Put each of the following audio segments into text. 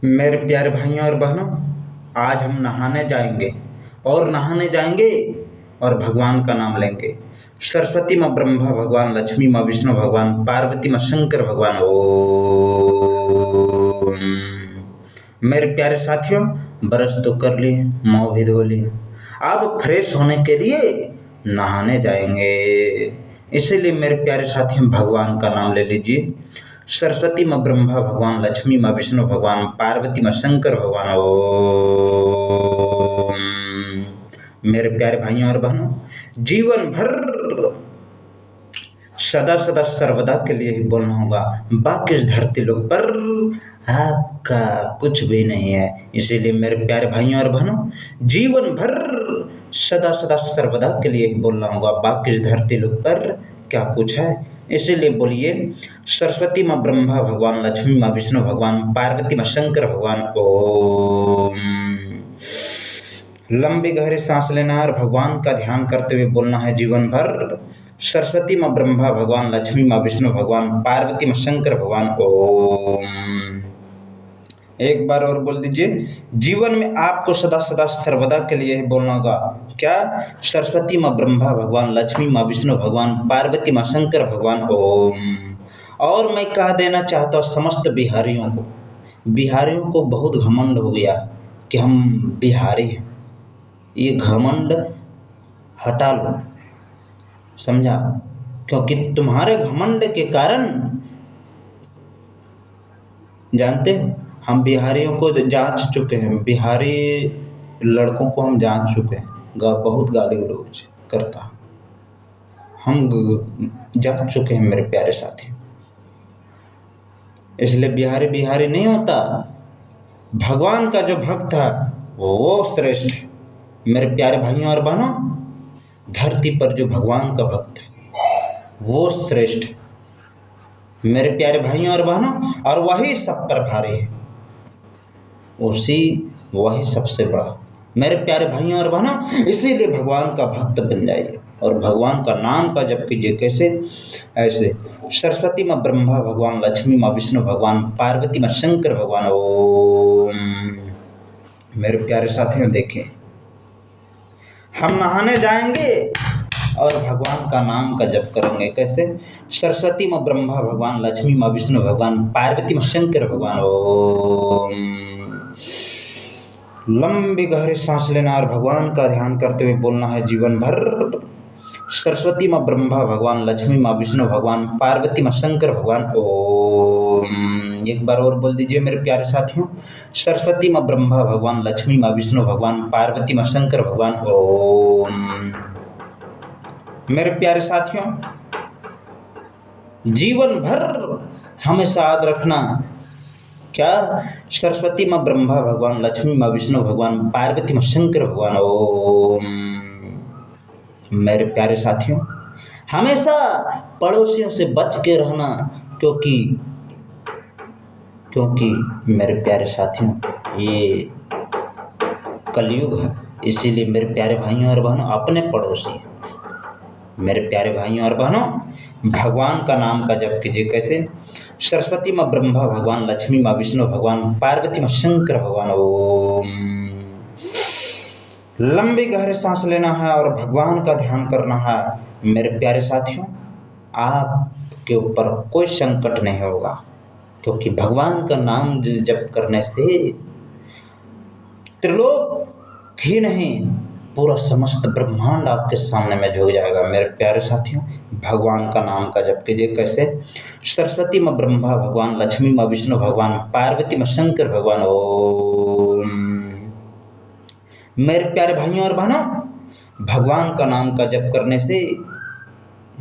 मेरे प्यारे भाइयों और बहनों, आज हम नहाने जाएंगे और नहाने जाएंगे और भगवान का नाम लेंगे। सरस्वती माँ ब्रह्मा भगवान, लक्ष्मी माँ विष्णु भगवान, पार्वती माँ शंकर भगवान। ओम। मेरे प्यारे साथियों, ब्रश तो कर लिए, मुंह भी धो लिए, अब फ्रेश होने के लिए नहाने जाएंगे। इसीलिए मेरे प्यारे साथियों, भगवान का नाम ले लीजिए। सरस्वती माँ ब्रह्मा भगवान, लक्ष्मी माँ विष्णु भगवान, पार्वती माँ शंकर भगवान। ओम। मेरे प्यारे भाइयों और बहनों, जीवन भर सदा सदा सर्वदा के लिए ही बोलना होगा। बाकी इस धरती लोक पर आपका कुछ भी नहीं है। इसीलिए मेरे प्यारे भाइयों और बहनों, जीवन भर सदा सदा सर्वदा के लिए ही बोलना होगा। बाकी इस धरती लोक पर क्या कुछ है। इसीलिए बोलिए, सरस्वती माँ ब्रह्मा भगवान, लक्ष्मी माँ विष्णु भगवान, पार्वती माँ शंकर भगवान। ओम। लंबी गहरी सांस लेना है और भगवान का ध्यान करते हुए बोलना है जीवन भर। सरस्वती माँ ब्रह्मा भगवान, लक्ष्मी माँ विष्णु भगवान, पार्वती माँ शंकर भगवान। ओम। एक बार और बोल दीजिए, जीवन में आपको सदा सदा सर्वदा के लिए ही बोलना होगा। क्या? सरस्वती माँ ब्रह्मा भगवान, लक्ष्मी माँ विष्णु भगवान, पार्वती माँ शंकर भगवान। ओम। और मैं कह देना चाहता हूँ समस्त बिहारियों को बहुत घमंड हो गया कि हम बिहारी हैं। ये घमंड हटा लो, समझा? क्योंकि तुम्हारे घमंड के कारण, जानते हो, हम बिहारियों को जांच चुके हैं। बिहारी लड़कों को हम जांच चुके हैं। बहुत गाली गलौज करता हम जांच चुके हैं मेरे प्यारे साथी। इसलिए बिहारी बिहारी नहीं होता। भगवान का जो भक्त है वो श्रेष्ठ है। मेरे प्यारे भाइयों और बहनों, धरती पर जो भगवान का भक्त है वो श्रेष्ठ है मेरे प्यारे भाइयों और बहनों, और वही सब पर भारी है। वही सबसे बड़ा। मेरे प्यारे भाइयों और बहनों, इसीलिए भगवान का भक्त बन जाइए और भगवान का नाम का जप कीजिए। कैसे? ऐसे, सरस्वती माँ ब्रह्मा भगवान, लक्ष्मी माँ विष्णु भगवान, पार्वती माँ शंकर भगवान। ओम। मेरे प्यारे साथियों, देखें, हम नहाने जाएंगे और भगवान का नाम का जप करेंगे। कैसे? सरस्वती माँ ब्रह्मा भगवान, लक्ष्मी माँ विष्णु भगवान, पार्वती माँ शंकर भगवान। ओम। लंबी गहरी सांस लेना और भगवान का ध्यान करते हुए बोलना है जीवन भर। सरस्वती माँ ब्रह्मा भगवान, लक्ष्मी माँ विष्णु भगवान, पार्वती माँ शंकर भगवान। ओम। एक बार और बोल दीजिए मेरे प्यारे साथियों, सरस्वती माँ ब्रह्मा भगवान, लक्ष्मी माँ विष्णु भगवान, पार्वती माँ शंकर भगवान। ओम। मेरे प्यारे साथियों, जीवन भर हमेशा याद रखना, क्या? सरस्वती माँ ब्रह्मा भगवान, लक्ष्मी माँ विष्णु भगवान, पार्वती माँ शंकर भगवान। ओम। मेरे प्यारे साथियों, हमेशा पड़ोसियों से बच के रहना, क्योंकि मेरे प्यारे साथियों, ये कलयुग है। इसीलिए मेरे प्यारे भाइयों और बहनों, अपने पड़ोसी, मेरे प्यारे भाइयों और बहनों, भगवान का नाम का जप कीजिए। कैसे? सरस्वती माँ ब्रह्मा भगवान, लक्ष्मी माँ विष्णु भगवान, पार्वती माँ शंकर भगवान। ओम। लंबी गहरी सांस लेना है और भगवान का ध्यान करना है। मेरे प्यारे साथियों, आपके ऊपर कोई संकट नहीं होगा, क्योंकि भगवान का नाम जप करने से त्रिलोक ही नहीं, पूरा समस्त ब्रह्मांड आपके सामने में झुक जाएगा। मेरे प्यारे साथियों, भगवान का नाम का जप कीजिए। कैसे? सरस्वती माँ ब्रह्मा भगवान, लक्ष्मी माँ विष्णु भगवान, पार्वती माँ शंकर भगवान। ओम। मेरे प्यारे भाइयों और बहनों, भगवान का नाम का जप करने से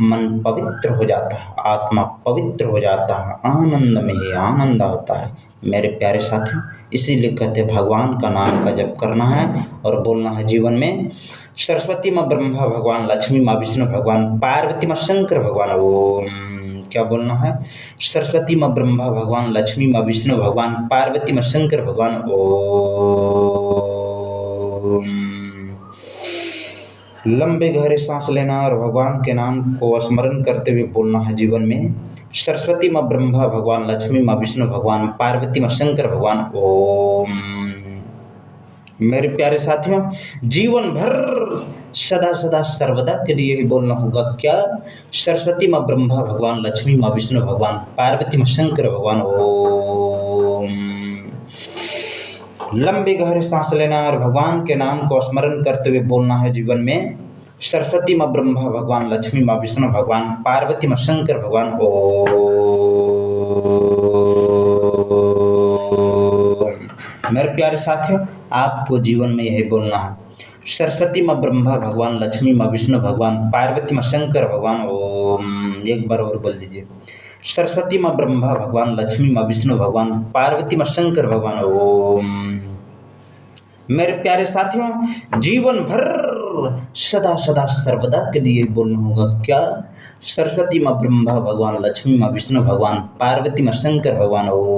मन पवित्र हो जाता है, आत्मा पवित्र हो जाता है, आनंद में ही आनंद होता है। मेरे प्यारे साथियों, इसीलिए कहते हैं भगवान का नाम का जप करना है और बोलना है जीवन में, सरस्वती माँ ब्रह्मा भगवान, लक्ष्मी माँ विष्णु भगवान, पार्वती माँ शंकर भगवान। ओम। क्या बोलना है? सरस्वती माँ ब्रह्मा भगवान, लक्ष्मी माँ विष्णु भगवान, पार्वती माँ शंकर भगवान। ओम। लंबे गहरे सांस लेना और भगवान के नाम को स्मरण करते हुए बोलना है जीवन में, सरस्वती माँ ब्रह्मा भगवान, लक्ष्मी माँ विष्णु भगवान, पार्वती माँ शंकर भगवान। ओम। मेरे प्यारे साथियों, जीवन भर सदा सदा सर्वदा के लिए ही बोलना होगा क्या? सरस्वती माँ ब्रह्मा भगवान, लक्ष्मी माँ विष्णु भगवान, पार्वती माँ शंकर भगवान। ओम। लंबी गहरी सांस लेना और भगवान के नाम को स्मरण करते हुए बोलना है जीवन में, सरस्वती माँ ब्रह्मा भगवान, लक्ष्मी माँ विष्णु भगवान, पार्वती माँ शंकर भगवान। ओम। मेरे प्यारे साथियों, आपको जीवन में यही बोलना है, सरस्वती माँ ब्रह्मा भगवान, लक्ष्मी माँ विष्णु भगवान, पार्वती माँ शंकर भगवान। ओम। एक बार और बोल दीजिए, सरस्वती माँ ब्रह्मा भगवान, लक्ष्मी माँ विष्णु भगवान, पार्वती माँ शंकर भगवान। ओम। मेरे प्यारे साथियों, जीवन भर सदा सदा सर्वदा के लिए बोलना होगा क्या? सरस्वती माँ ब्रह्मा भगवान, लक्ष्मी माँ विष्णु भगवान, पार्वती माँ शंकर भगवान। ओम।